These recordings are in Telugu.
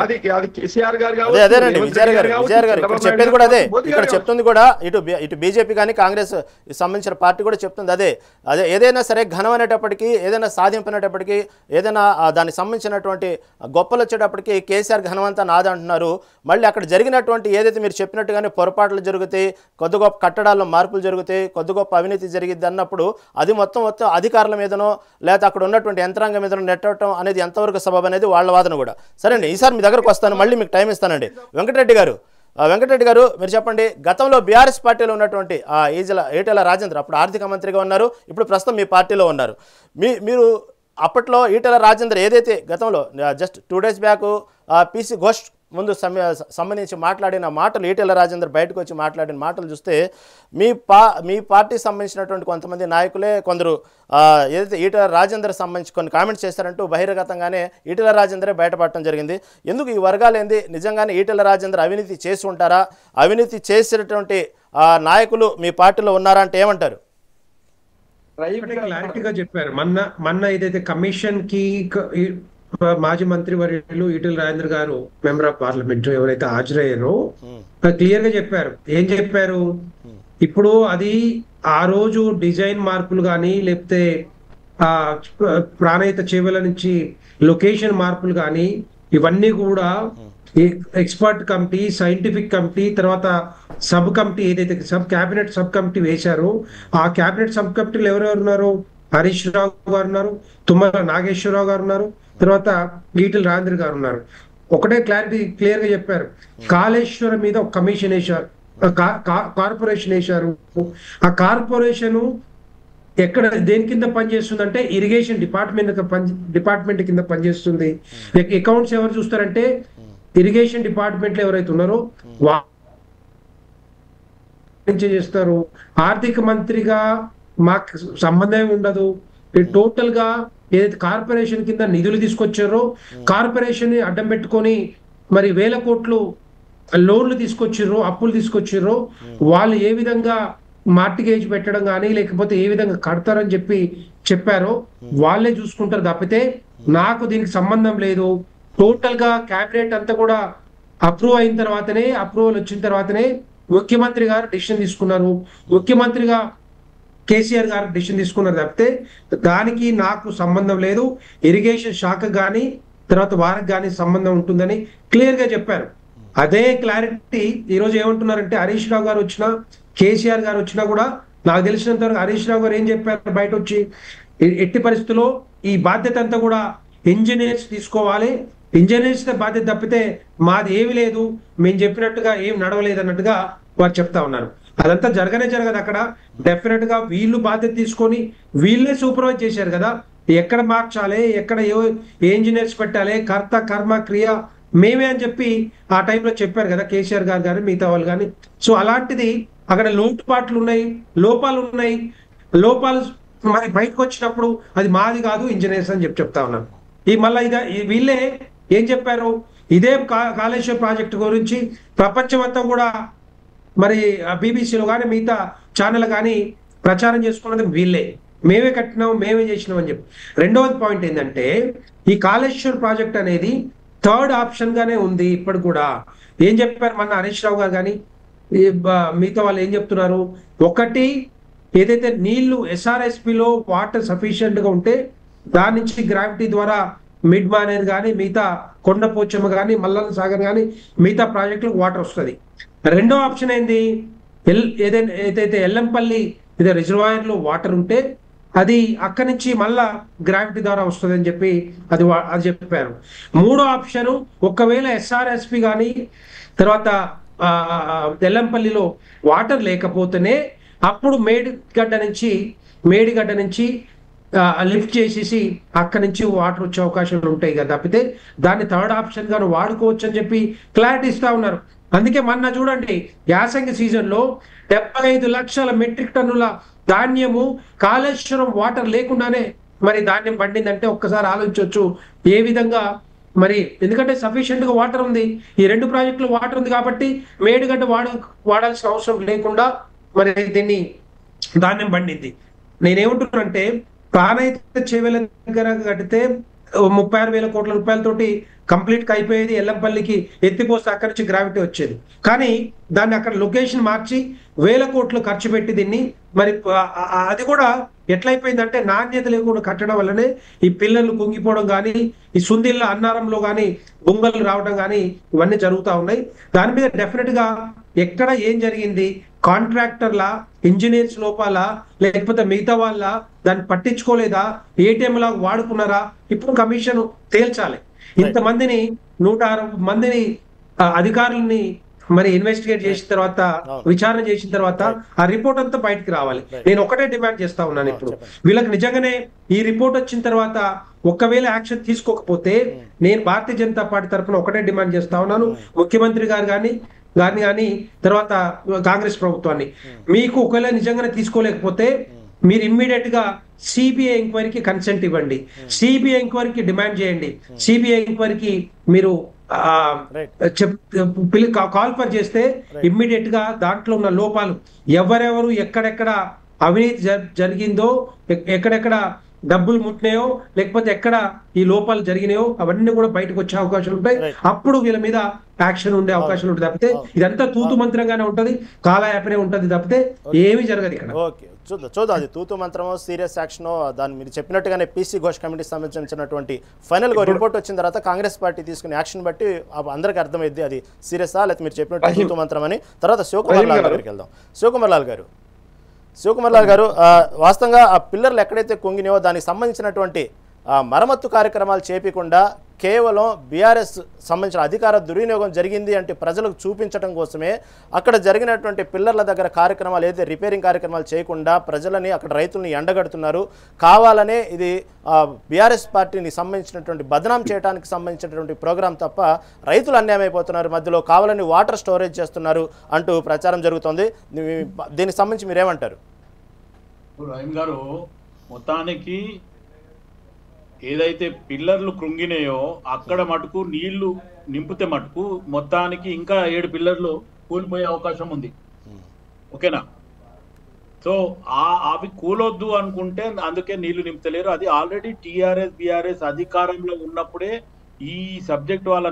అది అది కేసీఆర్ గారు అదే అదేనండి విజయ్ గారు ఇక్కడ చెప్పేది కూడా అదే, ఇక్కడ చెప్తుంది కూడా ఇటు బీజేపీ కానీ కాంగ్రెస్ సంబంధించిన పార్టీ కూడా చెప్తుంది అదే. అదే ఏదైనా సరే ఘనం అనేటప్పటికీ, ఏదైనా సాధింపనేటప్పటికీ, ఏదైనా దానికి సంబంధించినటువంటి గొప్పలు వచ్చేటప్పటికి కేసీఆర్ ఘనమంతా నాదంటున్నారు. మళ్ళీ అక్కడ జరిగినటువంటి ఏదైతే మీరు చెప్పినట్టుగానే పొరపాట్లు జరుగుతాయి, కొద్ది గొప్ప కట్టడాల్లో మార్పులు జరుగుతాయి, కొద్ది గొప్ప అవినీతి జరిగిద్ది అన్నప్పుడు అది మొత్తం అధికారుల మీదనో లేకపోతే అక్కడ ఉన్నటువంటి యంత్రాంగం మీదనో నెట్టడం అనేది ఎంతవరకు సబబు అనేది వాళ్ళ వాదన కూడా. సరే అండి, ఈసారి మీ దగ్గరకు వస్తాను, మళ్ళీ మీకు టైం ఇస్తానండి. వెంకటరెడ్డి గారు మీరు చెప్పండి, గతంలో బీఆర్ఎస్ పార్టీలో ఉన్నటువంటి ఈటెల రాజేందర్ అప్పుడు ఆర్థిక మంత్రిగా ఉన్నారు, ఇప్పుడు ప్రస్తుతం మీ పార్టీలో ఉన్నారు. మీరు అప్పట్లో ఈటెల రాజేందర్ ఏదైతే గతంలో just 2 days back PC Ghosh ముందు సంబంధించి మాట్లాడిన మాటలు, ఈటెల రాజేందర్ బయటకు వచ్చి మాట్లాడిన మాటలు చూస్తే మీ పార్టీకి సంబంధించినటువంటి కొంతమంది నాయకులే కొందరు ఏదైతే ఈటెల రాజేందర్ సంబంధించి కొన్ని కామెంట్స్ చేశారంటూ బహిరంగతంగానే ఈటెల రాజేందరే బయటపడటం జరిగింది. ఎందుకు ఈ వర్గాలు ఏంది, నిజంగానే ఈటెల రాజేందర్ అవినీతి చేసి ఉంటారా, అవినీతి చేసినటువంటి నాయకులు మీ పార్టీలో ఉన్నారా అంటే ఏమంటారు? క్లారిటీగా చెప్పారు. మొన్న ఏదైతే కమిషన్ కి మాజీ మంత్రి వర్యులు ఈటెల రాజేందర్ గారు మెంబర్ ఆఫ్ పార్లమెంట్ ఎవరైతే హాజరయ్యారో క్లియర్ గా చెప్పారు. ఏం చెప్పారు, ఇప్పుడు అది ఆ రోజు డిజైన్ మార్పులు కానీ లేకపోతే ప్రాణహిత చేవల నుంచి లొకేషన్ మార్పులు కానీ ఇవన్నీ కూడా ఎక్స్పర్ట్ కమిటీ, సైంటిఫిక్ కమిటీ, తర్వాత సబ్ కమిటీ ఏదైతే క్యాబినెట్ సబ్ కమిటీ వేశారో ఆ క్యాబినెట్ సబ్ కమిటీలో ఎవరెవరు ఉన్నారు, హరీష్ రావు గారు ఉన్నారు, తుమ్మల నాగేశ్వరరావు గారు ఉన్నారు, తర్వాత ఈటెల రాజేందర్ గారు ఉన్నారు. ఒకటే క్లియర్ గా చెప్పారు, కాళేశ్వరం మీద ఒక కమిషన్ వేశారు, కార్పొరేషన్ వేశారు. ఆ కార్పొరేషన్ ఎక్కడ దేని కింద పనిచేస్తుందంటే ఇరిగేషన్ డిపార్ట్మెంట్ కింద పనిచేస్తుంది. అకౌంట్స్ ఎవరు చూస్తారంటే ఇరిగేషన్ డిపార్ట్మెంట్ లో ఎవరైతే ఉన్నారో చేస్తారు. ఆర్థిక మంత్రిగా మాకు సంబంధం ఉండదు. టోటల్ గా ఏదైతే కార్పొరేషన్ కింద నిధులు తీసుకొచ్చారో కార్పొరేషన్ ని అడ్డం పెట్టుకొని మరి వేల కోట్లు లోన్లు తీసుకొచ్చిర్రో, అప్పులు తీసుకొచ్చిర్రో, వాళ్ళు ఏ విధంగా మార్టిగేజ్ పెట్టడం కానీ లేకపోతే ఏ విధంగా కడతారని చెప్పారో వాళ్ళే చూసుకుంటారు తప్పితే నాకు దీనికి సంబంధం లేదు. టోటల్ గా క్యాబినెట్ అంతా కూడా అప్రూవల్ వచ్చిన తర్వాతనే ముఖ్యమంత్రి గారు డిసిషన్ తీసుకున్నారు. ముఖ్యమంత్రిగా కేసీఆర్ గారు డిసిషన్ తీసుకున్నారు తప్పితే దానికి నాకు సంబంధం లేదు. ఇరిగేషన్ శాఖ కానీ తర్వాత వారికి కానీ సంబంధం ఉంటుందని క్లియర్ గా చెప్పారు. అదే క్లారిటీ ఈ రోజు ఏమంటున్నారంటే హరీష్ రావు గారు వచ్చినా కేసీఆర్ గారు వచ్చినా కూడా నాకు తెలిసినంత వరకు హరీష్ రావు గారు ఏం చెప్పారు బయట వచ్చి, ఎట్టి పరిస్థితుల్లో ఈ బాధ్యత అంతా కూడా ఇంజనీర్స్ తీసుకోవాలి, ఇంజనీర్స్ బాధ్యత తప్పితే మాది ఏమి లేదు, మేము చెప్పినట్టుగా ఏం నడవలేదు అన్నట్టుగా వారు చెప్తా ఉన్నారు. అదంతా జరగదు అక్కడ. డెఫినెట్ గా వీళ్ళు బాధ్యత తీసుకొని వీళ్ళే సూపర్వైజ్ చేశారు కదా, ఎక్కడ మార్చాలి, ఎక్కడ ఏ ఇంజనీర్స్ పెట్టాలి, కర్త కర్మ క్రియ మేమే అని చెప్పి ఆ టైంలో చెప్పారు కదా కేసీఆర్ గారు కానీ మిగతా వాళ్ళు కానీ. సో అలాంటిది అక్కడ లోటుపాట్లు ఉన్నాయి, లోపాలు మరి బయటకు వచ్చినప్పుడు అది మాది కాదు ఇంజనీర్స్ అని చెప్తా ఉన్నాను. మళ్ళీ వీళ్ళే ఏం చెప్పారు, ఇదే కాళేశ్వరం ప్రాజెక్టు గురించి ప్రపంచమంతా కూడా మరి బీబీసీలో కానీ మిగతా ఛానల్ కానీ ప్రచారం చేసుకున్నది వీళ్ళే, మేమే కట్టినాం మేమే చేసినాం అని చెప్పి. రెండవది పాయింట్ ఏంటంటే ఈ కాళేశ్వరం ప్రాజెక్ట్ అనేది థర్డ్ ఆప్షన్ గానే ఉంది ఇప్పుడు కూడా. ఏం చెప్పారు మన హరీష్ రావు గారు కానీ మిగతా వాళ్ళు ఏం చెప్తున్నారు, ఒకటి ఏదైతే నీళ్లు ఎస్ఆర్ఎస్పిలో వాటర్ సఫిషియెంట్ గా ఉంటే దాని నుంచి గ్రావిటీ ద్వారా మిడ్ మానేర్ కానీ మిగతా కొండపోచమ్మ కానీ మల్లన్న సాగర్ కానీ మిగతా ప్రాజెక్టులకు వాటర్ వస్తుంది. రెండో ఆప్షన్ ఏంది, ఏదైతే ఎల్లంపల్లి రిజర్వాయర్ లో వాటర్ ఉంటే అది అక్కడి నుంచి మళ్ళా గ్రావిటీ ద్వారా వస్తుంది అని చెప్పి అది చెప్పారు. మూడో ఆప్షన్ ఒకవేళ ఎస్ఆర్ఎస్పి కానీ తర్వాత ఎల్లంపల్లిలో వాటర్ లేకపోతేనే అప్పుడు మేడిగడ్డ నుంచి లిఫ్ట్ చేసేసి అక్కడి నుంచి వాటర్ వచ్చే అవకాశాలు ఉంటాయి కదా, తప్పితే దాన్ని థర్డ్ ఆప్షన్ గాను వాడుకోవచ్చు అని చెప్పి క్లారిటీ ఇస్తా ఉన్నారు. అందుకే మొన్న చూడండి యాసంగి సీజన్ లో 75 లక్షల మెట్రిక్ టన్నుల ధాన్యము కాళేశ్వరం వాటర్ లేకుండానే మరి ధాన్యం పండిందంటే ఒక్కసారి ఆలోచించవచ్చు ఏ విధంగా మరి. ఎందుకంటే సఫిషియెంట్ గా వాటర్ ఉంది, ఈ రెండు ప్రాజెక్టులు వాటర్ ఉంది కాబట్టి మేడిగడ్డ వాడాల్సిన అవసరం లేకుండా మరి దీన్ని ధాన్యం పండింది. నేనేమంటున్నానంటే ప్రాణహిత చేవేల దగ్గర కడితే 36,000 కోట్ల రూపాయలతోటి కంప్లీట్గా అయిపోయేది, ఎల్లంపల్లికి ఎత్తిపోస్తే అక్కడి నుంచి గ్రావిటీ వచ్చేది. కానీ దాన్ని అక్కడ లొకేషన్ మార్చి 1000 కోట్లు ఖర్చు పెట్టి దీన్ని మరి అది కూడా ఎట్లయిపోయిందంటే నాణ్యత లేకుండా కట్టడం వల్లనే ఈ పిల్లలు కుంగిపోవడం కానీ, ఈ సుందిళ్ళ అన్నారంలో కానీ బొంగలు రావడం కానీ ఇవన్నీ జరుగుతూ ఉన్నాయి. దాని మీద డెఫినెట్గా ఎక్కడ ఏం జరిగింది, కాంట్రాక్టర్ల, ఇంజనీర్స్ లోపాల, లేకపోతే మిగతా వాళ్ళ దాన్ని పట్టించుకోలేదా, ఏటీఎం లాగా వాడుకున్నారా, ఇప్పుడు కమిషన్ తేల్చాలి. ఇంతమందిని 160 మందిని అధికారులని మరి ఇన్వెస్టిగేట్ చేసిన తర్వాత, విచారణ చేసిన తర్వాత ఆ రిపోర్ట్ అంతా బయటకు రావాలి. నేను ఒకటే డిమాండ్ చేస్తా ఉన్నాను, ఇప్పుడు వీళ్ళకి నిజంగానే ఈ రిపోర్ట్ వచ్చిన తర్వాత ఒకవేళ యాక్షన్ తీసుకోకపోతే నేను భారతీయ జనతా పార్టీ తరఫున ఒకటే డిమాండ్ చేస్తా ఉన్నాను, ముఖ్యమంత్రి గారు కానీ తర్వాత కాంగ్రెస్ ప్రభుత్వాన్ని, మీకు ఒకవేళ నిజంగానే తీసుకోలేకపోతే మీరు ఇమ్మీడియట్ గా సిబిఐ ఎంక్వైరీకి కన్సెంట్ ఇవ్వండి, సిబిఐ ఎంక్వైరీకి డిమాండ్ చేయండి, సిబిఐ ఎంక్వైరీకి మీరు కాల్ఫర్ చేస్తే ఇమ్మీడియట్ గా దాంట్లో ఉన్న లోపాలు ఎవరెవరు ఎక్కడెక్కడ అవినీతి జరిగిందో, ఎక్కడెక్కడ డబ్బులు ముట్టినాయో, లేకపోతే ఎక్కడ ఈ లోపాలు జరిగినాయో అవన్నీ కూడా బయటకు వచ్చే అవకాశాలు ఉంటాయి. అప్పుడు వీళ్ళ మీద యాక్షన్ ఉండే అవకాశాలు ఉంటుంది. తప్పితే ఇదంతా తూతు మంత్రంగానే ఉంటది, కాలయాపనే ఉంటది తప్పితే ఏమీ జరగదు ఇక్కడ. ఓకే, చూద్దాం అది తూతు మంత్రమో సీరియస్ యాక్షనో. దాన్ని మీరు చెప్పినట్టుగానే పీసీ ఘోష్ కమిటీకి సంబంధించినటువంటి ఫైనల్గా రిపోర్ట్ వచ్చిన తర్వాత కాంగ్రెస్ పార్టీ తీసుకునే యాక్షన్ బట్టి అందరికీ అర్థమైంది అది సీరియసా లేకపోతే మీరు చెప్పినట్టు తూతు మంత్రం అని. తర్వాత శివకుమార్ లాల్ దగ్గరికి వెళ్దాం. శివకుమార్ లాల్ గారు వాస్తవంగా ఆ పిల్లర్లు ఎక్కడైతే కుంగినాయో దానికి సంబంధించినటువంటి మరమ్మత్తు కార్యక్రమాలు చేయకుండా కేవలం బీఆర్ఎస్ సంబంధించిన అధికార దుర్వినియోగం జరిగింది అంటే ప్రజలకు చూపించడం కోసమే అక్కడ జరిగినటువంటి పిల్లర్ల దగ్గర కార్యక్రమాలు ఏదైతే రిపేరింగ్ కార్యక్రమాలు చేయకుండా ప్రజలని, అక్కడ రైతుల్ని ఎండగడుతున్నారు. కావాలనే ఇది బీఆర్ఎస్ పార్టీని సంబంధించినటువంటి బదనాం చేయడానికి సంబంధించినటువంటి ప్రోగ్రాం తప్ప రైతులు అన్యాయం అయిపోతున్నారు, మధ్యలో కావాలని వాటర్ స్టోరేజ్ చేస్తున్నారు అంటూ ప్రచారం జరుగుతోంది. దీనికి సంబంధించి మీరేమంటారు? రహీం గారు, మొత్తానికి ఏదైతే పిల్లర్లు కృంగినాయో అక్కడ మటుకు నీళ్లు నింపితే మటుకు మొత్తానికి ఇంకా 7 పిల్లర్లు కూలిపోయే అవకాశం ఉంది. ఓకేనా? సో అవి కూలొద్దు అనుకుంటే అందుకే నీళ్లు నింపుతలేరు. అది ఆల్రెడీ టీఆర్ఎస్ బీఆర్ఎస్ అధికారంలో ఉన్నప్పుడే ఈ సబ్జెక్ట్ వాళ్ళ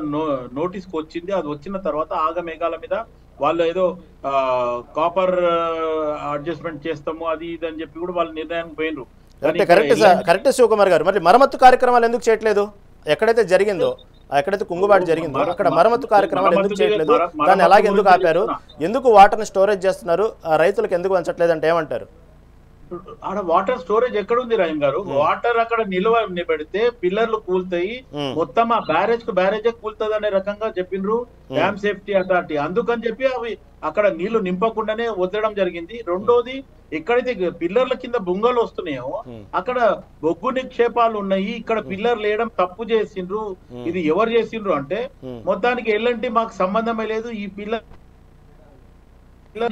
నోటీస్కి వచ్చింది. అది వచ్చిన తర్వాత ఆగమేఘాల మీద వాళ్ళు ఏదో కాపర్ అడ్జస్ట్మెంట్ చేస్తాము అది ఇది అని చెప్పి కూడా వాళ్ళు నిర్ణయానికి పోయినరు. కరెక్ట్ శివకుమార్ గారు, మరి మరమ్మత్తు కార్యక్రమాలు ఎందుకు చేయట్లేదు? ఎక్కడైతే జరిగిందో, ఎక్కడైతే కుంగుబాటు జరిగిందో అక్కడ మరమ్మత్తు కార్యక్రమాలు ఎందుకు చేయట్లేదు? దాన్ని అలాగే ఎందుకు ఆపారు? ఎందుకు వాటర్ని స్టోరేజ్ చేస్తున్నారు? రైతులకు ఎందుకు వంచట్లేదు అంటే ఏమంటారు? ఆడ వాటర్ స్టోరేజ్ ఎక్కడ ఉంది రహీం గారు? వాటర్ అక్కడ నిల్వ పెడితే పిల్లర్లు కూల్తాయి, మొత్తం ఆ బ్యారేజ్ కూల్తుంది అనే రకంగా చెప్పిండ్రు డ్యామ్ సేఫ్టీ అథారిటీ. అందుకని చెప్పి అవి అక్కడ నీళ్లు నింపకుండానే వదలడం జరిగింది. రెండోది, ఎక్కడైతే పిల్లర్ల కింద బొంగలు వస్తున్నాయో అక్కడ బొగ్గు నిక్షేపాలు ఉన్నాయి. ఇక్కడ పిల్లర్లు వేయడం తప్పు చేసిండ్రు. ఇది ఎవరు చేసిండ్రు అంటే మొత్తానికి ఎల్లంటి మాకు సంబంధమే లేదు, ఈ పిల్లర్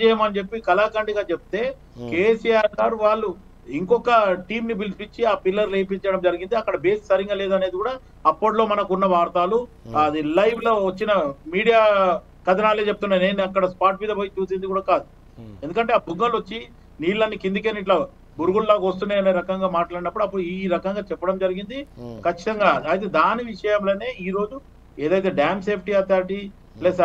చేయమని చెప్పి కళాఖండిగా చెప్తే కేసీఆర్ గారు వాళ్ళు ఇంకొక టీం ని పిలిపించి ఆ పిల్లర్లు వేయించడం జరిగింది. అక్కడ బేస్ సరిగా లేదనేది కూడా అప్పట్లో మనకున్న వార్తలు, అది లైవ్ లో వచ్చిన మీడియా కథనాలే చెప్తున్నాయి. నేను అక్కడ స్పాట్ మీద పోయి చూసింది కూడా కాదు. ఎందుకంటే ఆ బుగ్గలు వచ్చి నీళ్ళని కిందికే ఇట్లా బురుగుల్లాగా వస్తున్నాయి అనే రకంగా మాట్లాడినప్పుడు అప్పుడు ఈ రకంగా చెప్పడం జరిగింది. ఖచ్చితంగా అయితే దాని విషయంలోనే ఈ రోజు ఏదైతే dam safety authority plus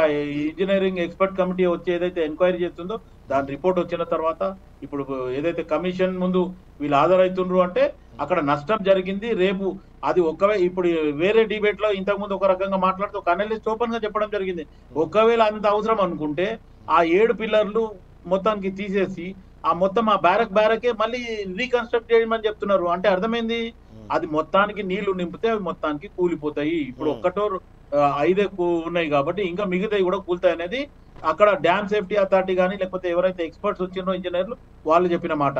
engineering expert committee వచ్చి ఏదైతే ఎంక్వైరీ చేస్తుందో దాని రిపోర్ట్ వచ్చిన తర్వాత ఇప్పుడు ఏదైతే కమిషన్ ముందు వీళ్ళు హాజరవుతుండ్రు అంటే అక్కడ నష్టం జరిగింది. రేపు అది ఇప్పుడు వేరే డిబేట్ లో ఇంతకు ముందు ఒక రకంగా మాట్లాడుతూ ఒక అనలిస్ట్ ఓపెన్ గా చెప్పడం జరిగింది. ఒకవేళ అంత అవసరం అనుకుంటే ఆ 7 పిల్లర్లు మొత్తానికి తీసేసి ఆ మొత్తం ఆ బ్యారకే మళ్ళీ రీకన్స్ట్రక్ట్ చేయమని చెప్తున్నారు. అంటే అర్థమైంది, అది మొత్తానికి నీళ్లు నింపితే అవి మొత్తానికి కూలిపోతాయి. ఇప్పుడు 5 ఉన్నాయి కాబట్టి ఇంకా మిగతాయి కూడా కూలుతాయి అనేది అక్కడ డ్యామ్ సేఫ్టీ అథారిటీ కానీ లేకపోతే ఎవరైతే ఎక్స్పర్ట్స్ వచ్చిందో ఇంజనీర్లు వాళ్ళు చెప్పిన మాట.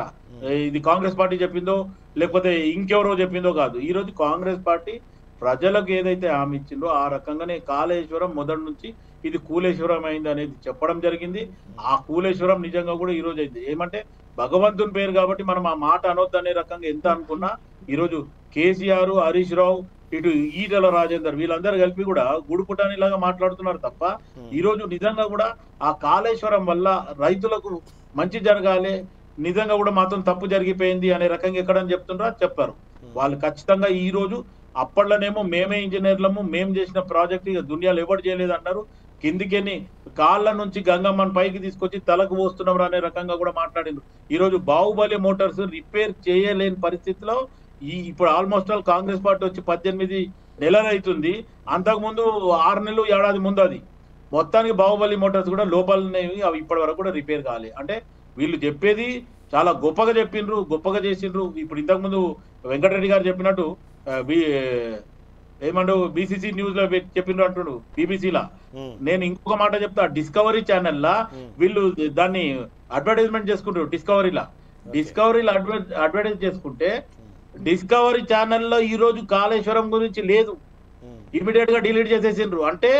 ఇది కాంగ్రెస్ పార్టీ చెప్పిందో లేకపోతే ఇంకెవరో చెప్పిందో కాదు. ఈ రోజు కాంగ్రెస్ పార్టీ ప్రజలకు ఏదైతే హామీ ఇచ్చిందో ఆ రకంగానే కాళేశ్వరం మొదటి నుంచి ఇది కూలేశ్వరం అయింది అనేది చెప్పడం జరిగింది. ఆ కూలేశ్వరం నిజంగా కూడా ఈ రోజు అయింది. ఏమంటే భగవంతుని పేరు కాబట్టి మనం ఆ మాట అనొద్దు అనే రకంగా ఎంత అనుకున్నా ఈరోజు కేసీఆర్, హరీష్ రావు, ఇటు ఈటెల రాజేందర్ వీళ్ళందరూ కలిపి కూడా గుడుపుటానిలాగా మాట్లాడుతున్నారు తప్ప ఈ రోజు నిజంగా కూడా ఆ కాళేశ్వరం వల్ల రైతులకు మంచి జరగాలి, నిజంగా కూడా మాత్రం తప్పు జరిగిపోయింది అనే రకంగా ఎక్కడని చెప్తున్నారో చెప్పారు వాళ్ళు. ఖచ్చితంగా ఈ రోజు అప్పట్లోనేమో మేమే ఇంజనీర్లము, మేము చేసిన ప్రాజెక్ట్ ఇక దునియాలో ఎవరు చేయలేదు అన్నారు. కిందికెని కాళ్ళ నుంచి గంగమ్మని పైకి తీసుకొచ్చి తలకు పోస్తున్నారు అనే రకంగా కూడా మాట్లాడిండ్రు. ఈరోజు బాహుబలి మోటార్స్ రిపేర్ చేయలేని పరిస్థితిలో ఇప్పుడు ఆల్మోస్ట్ ఆల్ కాంగ్రెస్ పార్టీ వచ్చి 18 నెలలు అవుతుంది. అంతకుముందు 6 నెలలు ఏడాది ముందు అది మొత్తానికి బాహుబలి మోటార్స్ కూడా లోపలనేవి అవి ఇప్పటి వరకు కూడా రిపేర్ కావాలి. అంటే వీళ్ళు చెప్పేది చాలా గొప్పగా చెప్పిండ్రు, గొప్పగా చేసిండ్రు. ఇప్పుడు ఇంతకుముందు వెంకటరెడ్డి గారు చెప్పినట్టు ఏమంటూ బీసీసీ న్యూస్ లో చెప్పిండ్రు అంటుడు బీబీసీలా. నేను ఇంకొక మాట చెప్తా, డిస్కవరీ ఛానల్లా వీళ్ళు దాన్ని అడ్వర్టైజ్మెంట్ చేసుకుంటారు. డిస్కవరీలో అడ్వర్టైజ్ చేసుకుంటే డిస్కవరీ ఛానల్లో ఈ రోజు కాళేశ్వరం గురించి లేదు, ఇమీడియట్ గా డిలీట్ చేసేసిండ్రు. అంటే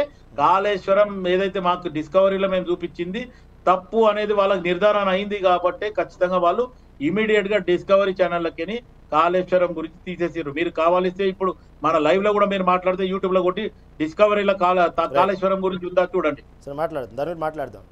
కాళేశ్వరం ఏదైతే మాకు డిస్కవరీలో మేము చూపించింది తప్పు అనేది వాళ్ళకి నిర్ధారణ అయింది కాబట్టి ఖచ్చితంగా వాళ్ళు ఇమీడియట్ గా డిస్కవరీ ఛానళ్ళకి కాళేశ్వరం గురించి తీసేసారు. మీరు కావాలిస్తే ఇప్పుడు మన లైవ్ లో కూడా మీరు మాట్లాడితే యూట్యూబ్ లో కొట్టి డిస్కవరీలో కాళేశ్వరం గురించి ఉందా చూడండి. సరే మాట్లాడదాం, దాని గురించి మాట్లాడదాం.